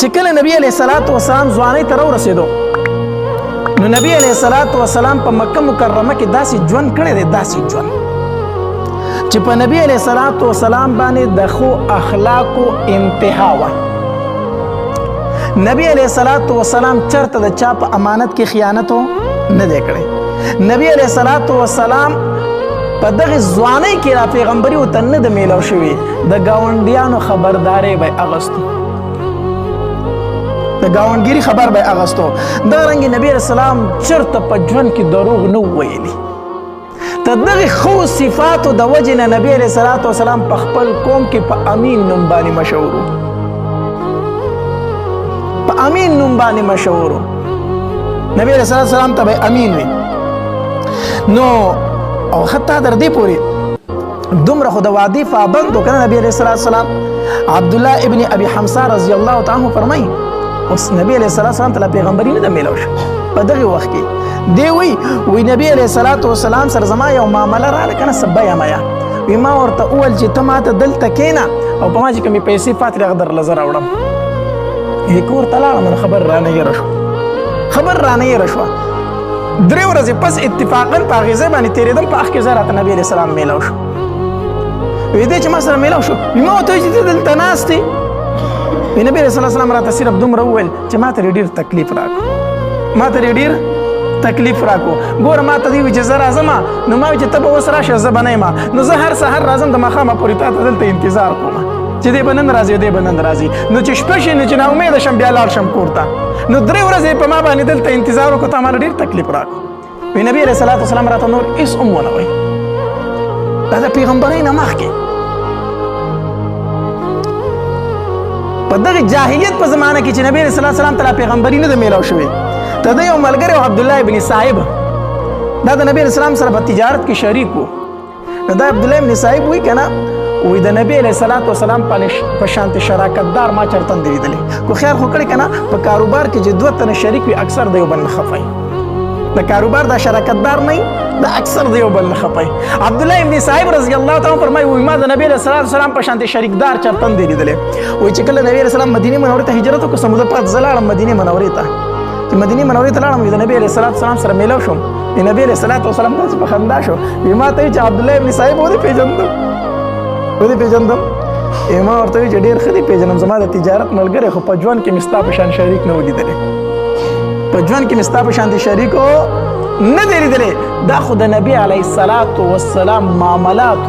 چې کله نبی علیه الصلاۃ والسلام ځوانۍ ته ورسېدو نو نبی علیه الصلاۃ والسلام په مکه مکرمه کې داسې ژوند کړی دی، داسې ژوند چې په نبی علیه الصلاۃ والسلام باندې د ښو اخلاقو انتها وه. نبی علیه الصلاۃ والسلام چرته د چا په امانت کې خیانت نه دی کړی. نبی علیه الصلاۃ والسلام په دغه ځوانۍ کې را پیغمبري ورته نه ده میلاو شوې، د ګاونډیانو خبرداری به یې اخیستو، د ګاونډګیري خبر به یې اخیستو. دغرنګې نبی علیه السلام چرته په ژوند کې دروغ نه ویلي. د دغې ښو صفاتو د وجې نه نبی علیه الصلاۃ والسلام په خپل قوم کې په امین نوم باندې مشهور و، په امین نوم باندې مشهور و. نبی علیه الصلاۃ والسلام ته به امین وي. نو او حتی در دې پورې دومره خو د وعدې پابند و که نه نبی علیه الصلاۃ والسلام. عبدالله ابن ابي حمزه رضی الله تعالی عنه فرمایي اوس نبی علیه الصلاۃ والسلام ته لا پیغمبري نه ده میلاو شو په دغه وخت کې. دی وی نبی علیه الصلاۃ والسلام سره زما یو معامله راغله که نه څه بیه میا وی ما ورته وویل چې ته ماته دلته کښېنه او په ما چې کومې پیسې پاتې راغله درله زه راوړم. کور ته لاړم نو خبر رانه یېره شوه، خبر رانه یېره شوه. 3 ورځې پس اتفاقا په هغې ځای باندې تېرېدم، په هغې ځای راته نبي علیه السلام میلاو شو. وی دی چې ما سره میلاو شو وی ما ورته وایي چې ته دلته ناست یې. وی نبي علیه السلام راته صرف دومره وویل چې ما ته ډېر تکلیف راکړو، ما ته ډېر تکلیف راکړو. ګوره ما ته دې وي چې زه راځم نو ما وي چې ته به اوس راشه زه به نه یم، نو زه هر سهار راځم د ماښامه پورې تا ته دلته انتظار کوم چې دی به نن راځي دی به نن راځي. نو چې شپه شي نو چې ناامیده شم بیا لاړ شم کور ته. نو 3 ورځې په ما باندې دلته انتظار وکړو، تا ماله ډېر تکلیف راکړو. وی نبی علیه الصلاۃ والسلام راته نور هېڅ هم ونه وایي. دا د پیغمبرۍ نه مخکې په دغه جاهلیت په زمانه کې چې نبی علیه الصلاۃ والسلام ته لا پیغمبري نه ده میلاو شوې، د ده یو ملګری عبدالله ابن صاحب دا د نبی علیه السلام سره په تجارت کې شریک و. نو دا عبدالله ابن صاحب وایي که نه وی د نبی علیه الصلاۃ والسلام په شانتې شراکتدار ما چرته نه دی لیدلی. خو خیر خو کړی که نه په کاروبار کې چې 2 تنه شریک وي اکثر د یو بل نه خفایي، د کاروبار دا شراکتدار نه دا اکثر د یو بل نه خفایي. عبدالله ابن صاحب رضی الله تعالی فرمایي وی ما د نبی علیه الصلاۃ والسلام په شانتې شریکدار چرته نه دی لیدلی. وایي چې کله نبی علیه السلام مدینې منورې ته هجرت وکړو سموده پات زه لاړم مدینې منورې ته. چې مدینې منورې ته لاړم د نبی علیه الصلاۃ والسلام سره میلاو شوم. د نبی علیه الصلاۃ والسلام داسې په خندا شو وی ما ته وایي چې عبدالله ابن صاحب ودې پېژندم ما ورته وایي چې ډېر ښه دې پېژنم، زما د تجارت ملګری خو په ژوند کې مې ستا په شان شریک نه و لیدلی، په ژوند کې مې ستا په شانتې شریک نه دی لیدلی. دا خو د نبي علیه الصلاۃ والسلام معاملات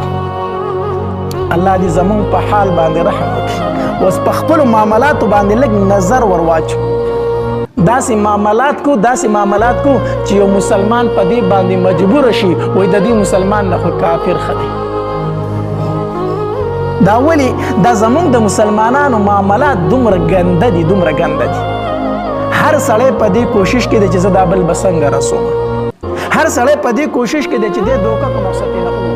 الله دې زمونږ په حال باندې رحم وکړي. اوس په خپلو معاملاتو باندې لږ نظر ور واچو. داسې معاملات کو چې یو مسلمان په دې باندې مجبور شي وایي د دې مسلمان نه خو کافر ښه دی. دا ولې دا زمونږ د مسلمانانو معاملات دومره ګنده دي، دومره ګنده دي. هر سړی په دې کوشش کې دی چې زه دا بل به څنګه رسوم، هر سړی په دې کوشش کې دی چې دې دوکه کوم او څه ترې نه وکړم.